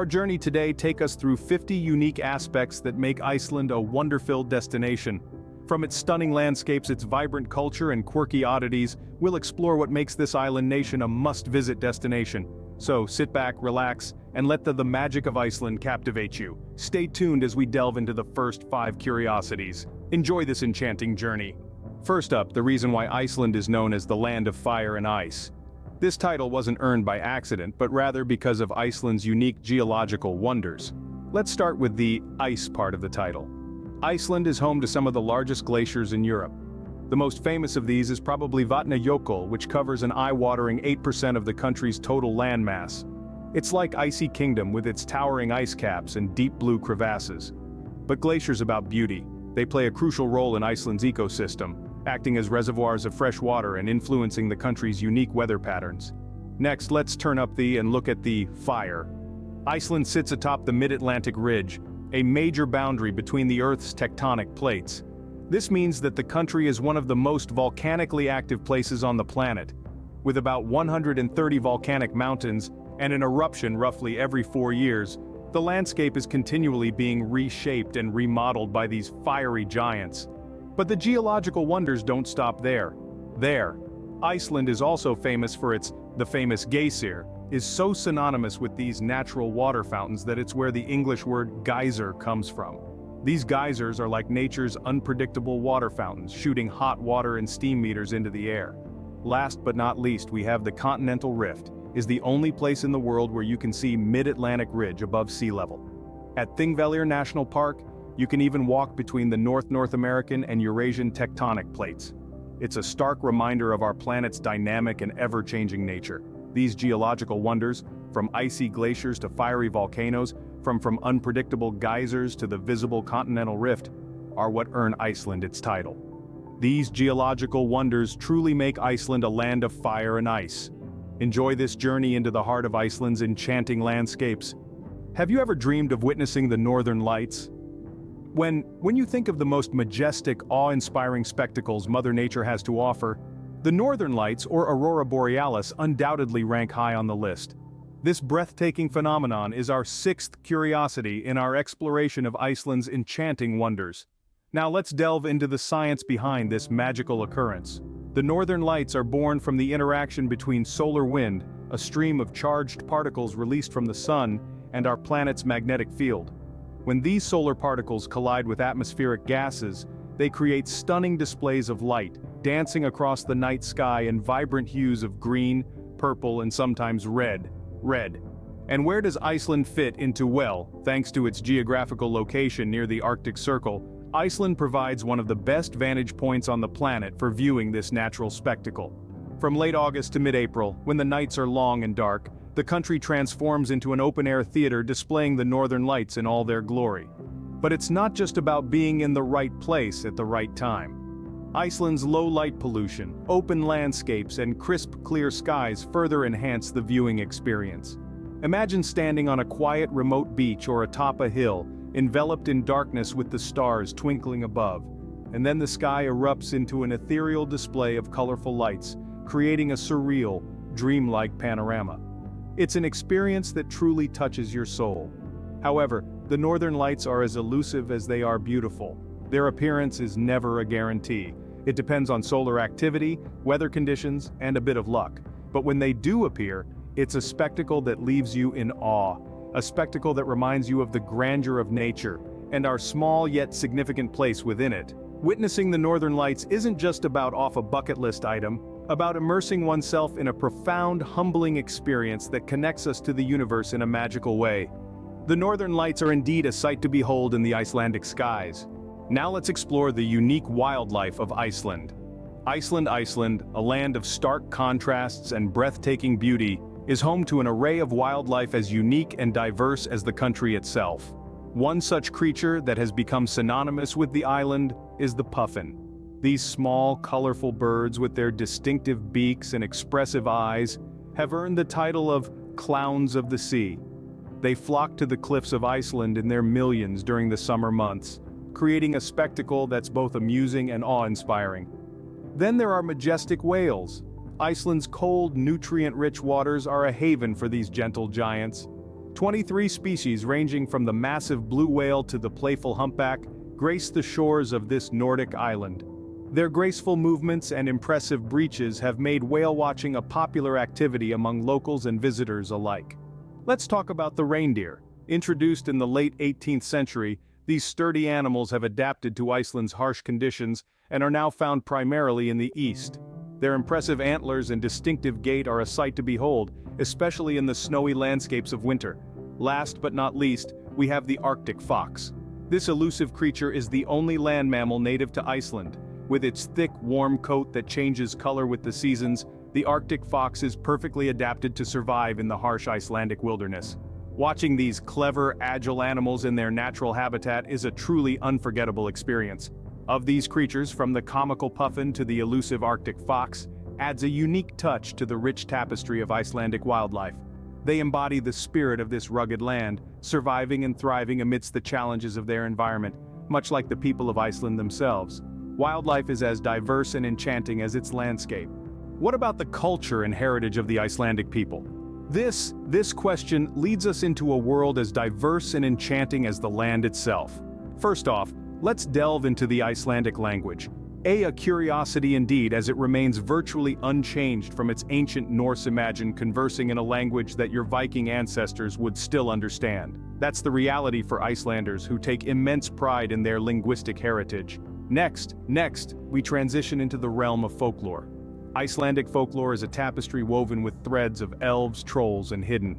journey today take us through 50 unique aspects that make Iceland a wonder-filled destination. From its stunning landscapes, its vibrant culture, and quirky oddities, we'll explore what makes this island nation a must-visit destination. So sit back, relax, and let the magic of Iceland captivate you. Stay tuned as we delve into the first 5 curiosities. Enjoy this enchanting journey. First up, the reason why Iceland is known as the land of fire and ice. This title wasn't earned by accident, but rather because of Iceland's unique geological wonders. Let's start with the ice part of the title. Iceland is home to some of the largest glaciers in Europe. The most famous of these is probably Vatnajökull, which covers an eye-watering 8% of the country's total landmass. It's like Icy Kingdom with its towering ice caps and deep blue crevasses. But glaciers about beauty. They play a crucial role in Iceland's ecosystem, acting as reservoirs of fresh water and influencing the country's unique weather patterns. Next, let's turn up and look at the fire. Iceland sits atop the Mid-Atlantic Ridge, a major boundary between the Earth's tectonic plates. This means that the country is one of the most volcanically active places on the planet, with about 130 volcanic mountains and an eruption roughly every 4 years. The landscape is continually being reshaped and remodeled by these fiery giants. But the geological wonders don't stop there. Iceland is also famous for the famous geysir, is so synonymous with these natural water fountains that it's where the English word geyser comes from. These geysers are like nature's unpredictable water fountains, shooting hot water and steam meters into the air. Last but not least, we have the Continental Rift, is the only place in the world where you can see Mid-Atlantic Ridge above sea level. At Thingvellir National Park, you can even walk between the North American and Eurasian tectonic plates. It's a stark reminder of our planet's dynamic and ever-changing nature. These geological wonders, from icy glaciers to fiery volcanoes, from unpredictable geysers to the visible continental rift, are what earn Iceland its title. These geological wonders truly make Iceland a land of fire and ice. Enjoy this journey into the heart of Iceland's enchanting landscapes. Have you ever dreamed of witnessing the Northern Lights? When you think of the most majestic, awe-inspiring spectacles Mother Nature has to offer, the Northern Lights, or Aurora Borealis, undoubtedly rank high on the list. This breathtaking phenomenon is our 6th curiosity in our exploration of Iceland's enchanting wonders. Now let's delve into the science behind this magical occurrence. The Northern Lights are born from the interaction between solar wind, a stream of charged particles released from the sun, and our planet's magnetic field. When these solar particles collide with atmospheric gases, they create stunning displays of light, dancing across the night sky in vibrant hues of green, purple, and sometimes red. And where does Iceland fit into? Well, thanks to its geographical location near the Arctic Circle, Iceland provides one of the best vantage points on the planet for viewing this natural spectacle. From late August to mid-April, when the nights are long and dark, the country transforms into an open-air theater displaying the Northern Lights in all their glory. But it's not just about being in the right place at the right time. Iceland's low light pollution, open landscapes, and crisp, clear skies further enhance the viewing experience. Imagine standing on a quiet, remote beach or atop a hill, enveloped in darkness with the stars twinkling above, and then the sky erupts into an ethereal display of colorful lights, creating a surreal, dreamlike panorama. It's an experience that truly touches your soul. However, the Northern Lights are as elusive as they are beautiful. Their appearance is never a guarantee. It depends on solar activity, weather conditions, and a bit of luck. But when they do appear, it's a spectacle that leaves you in awe, a spectacle that reminds you of the grandeur of nature, and our small yet significant place within it. Witnessing the Northern Lights isn't just about a bucket list item, about immersing oneself in a profound, humbling experience that connects us to the universe in a magical way. The Northern Lights are indeed a sight to behold in the Icelandic skies. Now let's explore the unique wildlife of Iceland. Iceland, a land of stark contrasts and breathtaking beauty, is home to an array of wildlife as unique and diverse as the country itself. One such creature that has become synonymous with the island is the puffin. These small, colorful birds with their distinctive beaks and expressive eyes have earned the title of clowns of the sea. They flock to the cliffs of Iceland in their millions during the summer months, creating a spectacle that's both amusing and awe-inspiring. Then there are majestic whales. Iceland's cold, nutrient-rich waters are a haven for these gentle giants. 23 species ranging from the massive blue whale to the playful humpback grace the shores of this Nordic island. Their graceful movements and impressive breaches have made whale watching a popular activity among locals and visitors alike. Let's talk about the reindeer. Introduced in the late 18th century, these sturdy animals have adapted to Iceland's harsh conditions and are now found primarily in the east. Their impressive antlers and distinctive gait are a sight to behold, especially in the snowy landscapes of winter. Last but not least, we have the Arctic fox. This elusive creature is the only land mammal native to Iceland. With its thick, warm coat that changes color with the seasons, the Arctic fox is perfectly adapted to survive in the harsh Icelandic wilderness. Watching these clever, agile animals in their natural habitat is a truly unforgettable experience. Of these creatures, from the comical puffin to the elusive Arctic fox, adds a unique touch to the rich tapestry of Icelandic wildlife. They embody the spirit of this rugged land, surviving and thriving amidst the challenges of their environment, much like the people of Iceland themselves. Wildlife is as diverse and enchanting as its landscape. What about the culture and heritage of the Icelandic people? This question leads us into a world as diverse and enchanting as the land itself. First off, let's delve into the Icelandic language. A curiosity indeed, as it remains virtually unchanged from its ancient Norse imagined conversing in a language that your Viking ancestors would still understand. That's the reality for Icelanders who take immense pride in their linguistic heritage. Next, we transition into the realm of folklore. Icelandic folklore is a tapestry woven with threads of elves, trolls, and hidden.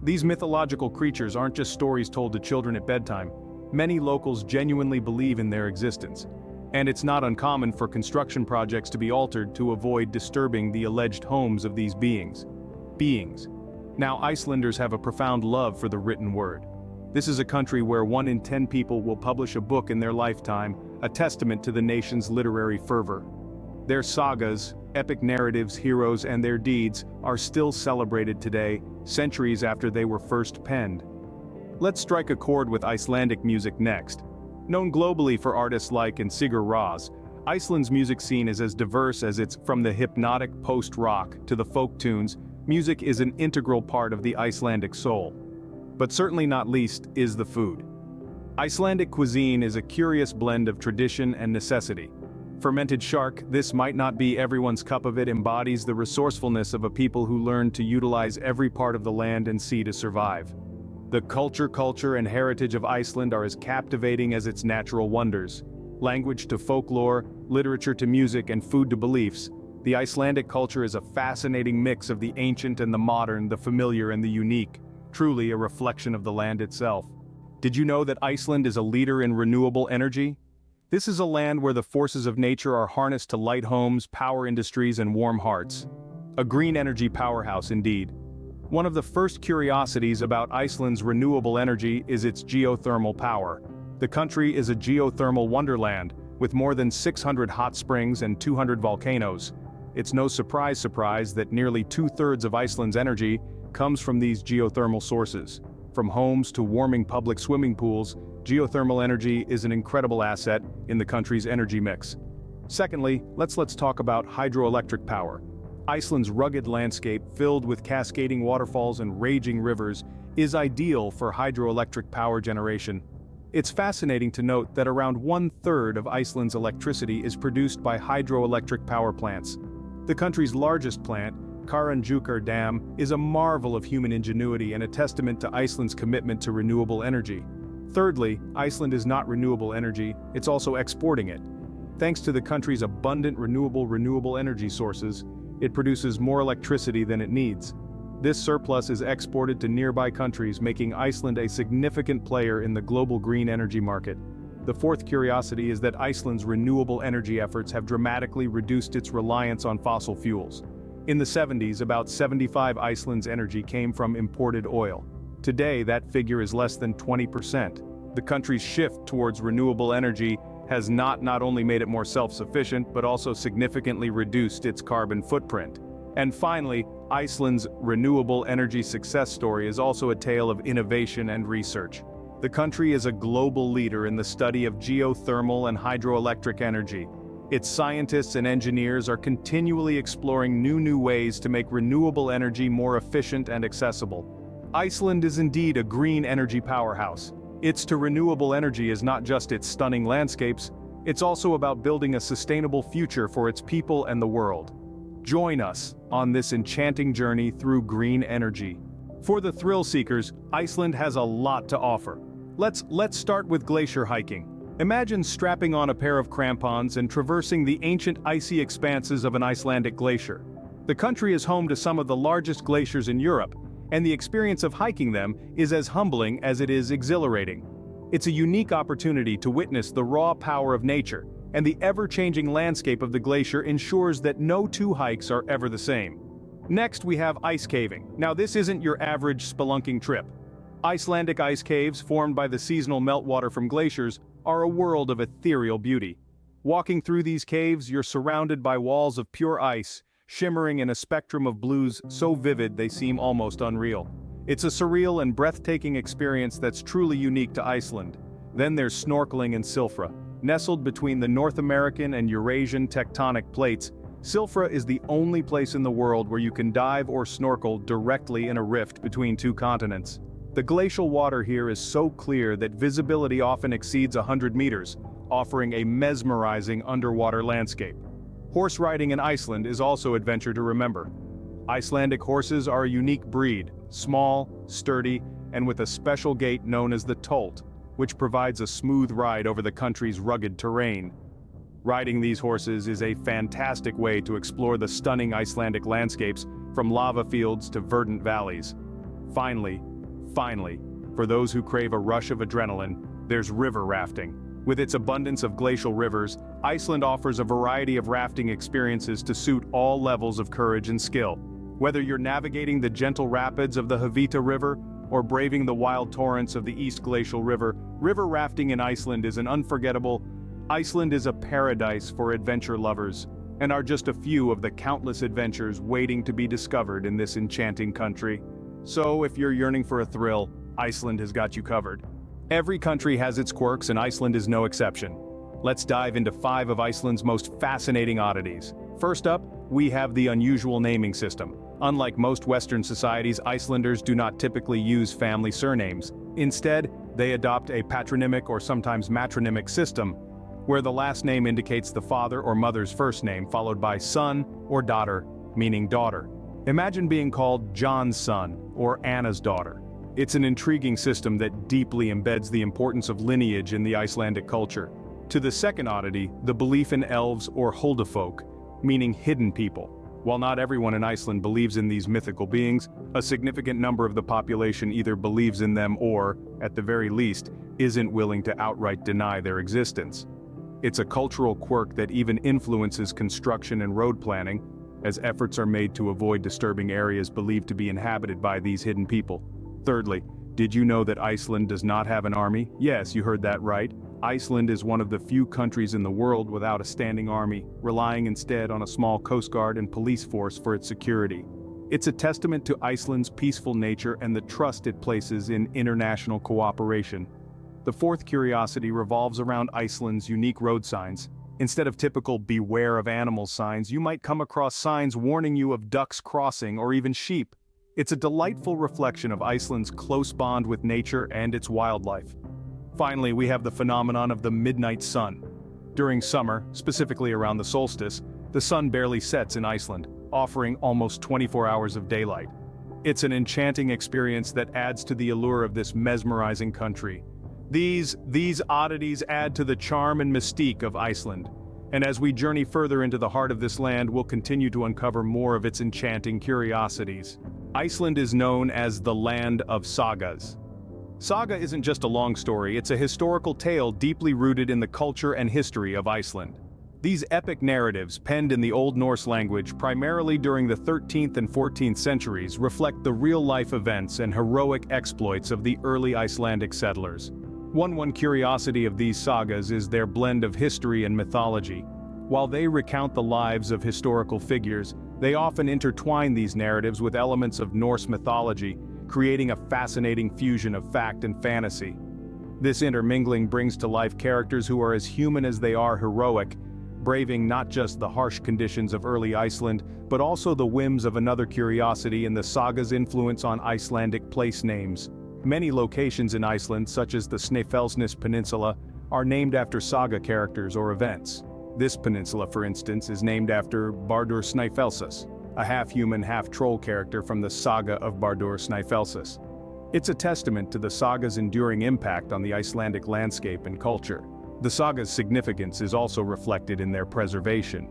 These mythological creatures aren't just stories told to children at bedtime. Many locals genuinely believe in their existence. And it's not uncommon for construction projects to be altered to avoid disturbing the alleged homes of these beings. Now, Icelanders have a profound love for the written word. This is a country where 1 in 10 people will publish a book in their lifetime, a testament to the nation's literary fervor. Their sagas, epic narratives, heroes, and their deeds are still celebrated today, centuries after they were first penned. Let's strike a chord with Icelandic music next. Known globally for artists like Sigur Rós, Iceland's music scene is as diverse as its from the hypnotic post-rock to the folk tunes. Music is an integral part of the Icelandic soul. But certainly not least is the food. Icelandic cuisine is a curious blend of tradition and necessity. Fermented shark, this might not be everyone's cup of it, embodies the resourcefulness of a people who learned to utilize every part of the land and sea to survive. The culture and heritage of Iceland are as captivating as its natural wonders. Language to folklore, literature to music, and food to beliefs, the Icelandic culture is a fascinating mix of the ancient and the modern, the familiar and the unique, truly a reflection of the land itself. Did you know that Iceland is a leader in renewable energy? This is a land where the forces of nature are harnessed to light homes, power industries, and warm hearts. A green energy powerhouse indeed. One of the first curiosities about Iceland's renewable energy is its geothermal power. The country is a geothermal wonderland, with more than 600 hot springs and 200 volcanoes. It's no surprise that nearly 2/3 of Iceland's energy comes from these geothermal sources. From homes to warming public swimming pools, geothermal energy is an incredible asset in the country's energy mix. Secondly, let's talk about hydroelectric power. Iceland's rugged landscape, filled with cascading waterfalls and raging rivers, is ideal for hydroelectric power generation. It's fascinating to note that around 1/3 of Iceland's electricity is produced by hydroelectric power plants. The country's largest plant, Kárahnjúkar Dam, is a marvel of human ingenuity and a testament to Iceland's commitment to renewable energy. Thirdly, Iceland is not renewable energy, it's also exporting it. Thanks to the country's abundant renewable energy sources, it produces more electricity than it needs. This surplus is exported to nearby countries, making Iceland a significant player in the global green energy market. The fourth curiosity is that Iceland's renewable energy efforts have dramatically reduced its reliance on fossil fuels. In the 70s, about 75% Iceland's energy came from imported oil. Today, that figure is less than 20%. The country's shift towards renewable energy has not only made it more self-sufficient, but also significantly reduced its carbon footprint. And finally, Iceland's renewable energy success story is also a tale of innovation and research. The country is a global leader in the study of geothermal and hydroelectric energy. Its scientists and engineers are continually exploring new ways to make renewable energy more efficient and accessible. Iceland is indeed a green energy powerhouse. Its to renewable energy is not just its stunning landscapes, it's also about building a sustainable future for its people and the world. Join us on this enchanting journey through green energy. For the thrill seekers, Iceland has a lot to offer. Let's start with glacier hiking. Imagine strapping on a pair of crampons and traversing the ancient icy expanses of an Icelandic glacier. The country is home to some of the largest glaciers in Europe, and the experience of hiking them is as humbling as it is exhilarating. It's a unique opportunity to witness the raw power of nature, and the ever-changing landscape of the glacier ensures that no two hikes are ever the same. Next, we have ice caving. Now, this isn't your average spelunking trip. Icelandic ice caves, formed by the seasonal meltwater from glaciers, are a world of ethereal beauty. Walking through these caves, you're surrounded by walls of pure ice, shimmering in a spectrum of blues so vivid they seem almost unreal. It's a surreal and breathtaking experience that's truly unique to Iceland. Then there's snorkeling in Silfra. Nestled between the North American and Eurasian tectonic plates, Silfra is the only place in the world where you can dive or snorkel directly in a rift between two continents. The glacial water here is so clear that visibility often exceeds 100 meters, offering a mesmerizing underwater landscape. Horse riding in Iceland is also adventure to remember. Icelandic horses are a unique breed, small, sturdy, and with a special gait known as the tolt, which provides a smooth ride over the country's rugged terrain. Riding these horses is a fantastic way to explore the stunning Icelandic landscapes, from lava fields to verdant valleys. Finally, for those who crave a rush of adrenaline, there's river rafting. With its abundance of glacial rivers, Iceland offers a variety of rafting experiences to suit all levels of courage and skill. Whether you're navigating the gentle rapids of the Hvita River or braving the wild torrents of the East Glacial River, river rafting in Iceland is an unforgettable. Iceland is a paradise for adventure lovers, and are just a few of the countless adventures waiting to be discovered in this enchanting country. So, if you're yearning for a thrill, Iceland has got you covered. Every country has its quirks, and Iceland is no exception. Let's dive into 5 of Iceland's most fascinating oddities. First up, we have the unusual naming system. Unlike most Western societies, Icelanders do not typically use family surnames. Instead, they adopt a patronymic or sometimes matronymic system, where the last name indicates the father or mother's first name followed by son or daughter, meaning daughter. Imagine being called John's son or Anna's daughter. It's an intriguing system that deeply embeds the importance of lineage in the Icelandic culture. To the second oddity, the belief in elves or huldafolk, meaning hidden people. While not everyone in Iceland believes in these mythical beings, a significant number of the population either believes in them or, at the very least, isn't willing to outright deny their existence. It's a cultural quirk that even influences construction and road planning, as efforts are made to avoid disturbing areas believed to be inhabited by these hidden people. Thirdly, did you know that Iceland does not have an army? Yes, you heard that right. Iceland is one of the few countries in the world without a standing army, relying instead on a small coast guard and police force for its security. It's a testament to Iceland's peaceful nature and the trust it places in international cooperation. The fourth curiosity revolves around Iceland's unique road signs. Instead of typical "beware of animals" signs, you might come across signs warning you of ducks crossing or even sheep. It's a delightful reflection of Iceland's close bond with nature and its wildlife. Finally, we have the phenomenon of the midnight sun. During summer, specifically around the solstice, the sun barely sets in Iceland, offering almost 24 hours of daylight. It's an enchanting experience that adds to the allure of this mesmerizing country. These oddities add to the charm and mystique of Iceland. And as we journey further into the heart of this land, we'll continue to uncover more of its enchanting curiosities. Iceland is known as the land of sagas. Saga isn't just a long story, it's a historical tale deeply rooted in the culture and history of Iceland. These epic narratives, penned in the Old Norse language primarily during the 13th and 14th centuries, reflect the real-life events and heroic exploits of the early Icelandic settlers. One curiosity of these sagas is their blend of history and mythology. While they recount the lives of historical figures, they often intertwine these narratives with elements of Norse mythology, creating a fascinating fusion of fact and fantasy. This intermingling brings to life characters who are as human as they are heroic, braving not just the harsh conditions of early Iceland, but also the whims of another curiosity in the saga's influence on Icelandic place names. Many locations in Iceland, such as the Snæfellsnes Peninsula, are named after saga characters or events. This peninsula, for instance, is named after Bardur Snæfellsnes, a half-human, half-troll character from the saga of Bardur Snæfellsnes. It's a testament to the saga's enduring impact on the Icelandic landscape and culture. The saga's significance is also reflected in their preservation.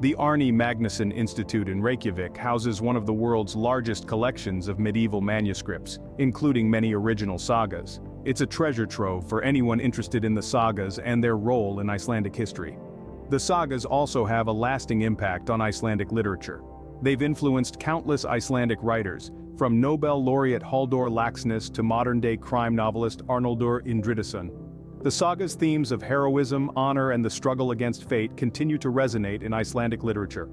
The Árni Magnússon Institute in Reykjavik houses one of the world's largest collections of medieval manuscripts, including many original sagas. It's a treasure trove for anyone interested in the sagas and their role in Icelandic history. The sagas also have a lasting impact on Icelandic literature. They've influenced countless Icelandic writers, from Nobel laureate Halldór Laxness to modern-day crime novelist Arnaldur Indridason. The saga's themes of heroism, honor, and the struggle against fate continue to resonate in Icelandic literature.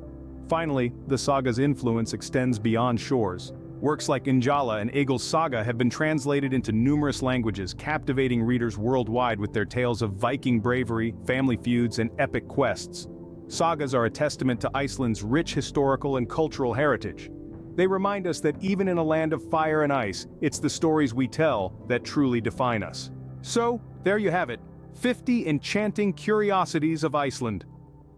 Finally, the saga's influence extends beyond shores. Works like Njala and Egil's Saga have been translated into numerous languages, captivating readers worldwide with their tales of Viking bravery, family feuds, and epic quests. Sagas are a testament to Iceland's rich historical and cultural heritage. They remind us that even in a land of fire and ice, it's the stories we tell that truly define us. So, there you have it, 50 enchanting curiosities of Iceland.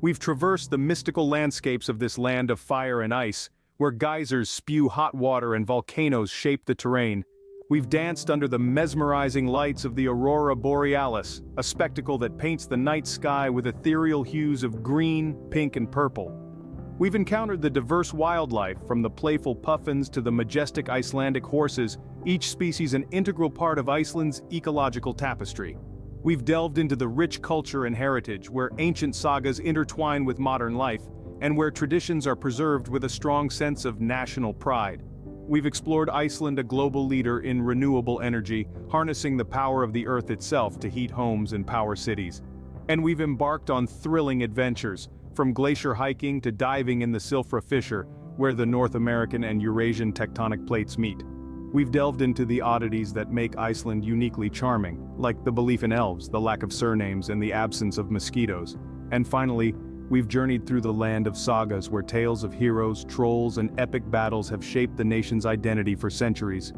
We've traversed the mystical landscapes of this land of fire and ice, where geysers spew hot water and volcanoes shape the terrain. We've danced under the mesmerizing lights of the Aurora Borealis, a spectacle that paints the night sky with ethereal hues of green, pink, and purple. We've encountered the diverse wildlife, from the playful puffins to the majestic Icelandic horses, each species an integral part of Iceland's ecological tapestry. We've delved into the rich culture and heritage, where ancient sagas intertwine with modern life, and where traditions are preserved with a strong sense of national pride. We've explored Iceland, a global leader in renewable energy, harnessing the power of the earth itself to heat homes and power cities. And we've embarked on thrilling adventures, from glacier hiking to diving in the Silfra Fissure, where the North American and Eurasian tectonic plates meet. We've delved into the oddities that make Iceland uniquely charming, like the belief in elves, the lack of surnames, and the absence of mosquitoes. And finally, we've journeyed through the land of sagas where tales of heroes, trolls, and epic battles have shaped the nation's identity for centuries.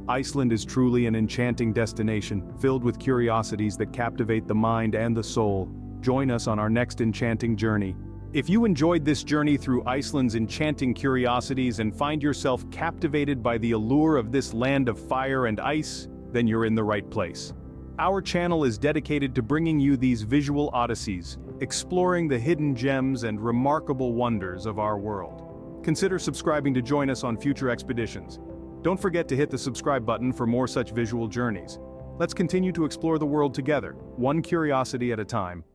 Iceland is truly an enchanting destination, filled with curiosities that captivate the mind and the soul. Join us on our next enchanting journey. If you enjoyed this journey through Iceland's enchanting curiosities and find yourself captivated by the allure of this land of fire and ice, then you're in the right place. Our channel is dedicated to bringing you these visual odysseys, exploring the hidden gems and remarkable wonders of our world. Consider subscribing to join us on future expeditions. Don't forget to hit the subscribe button for more such visual journeys. Let's continue to explore the world together, one curiosity at a time.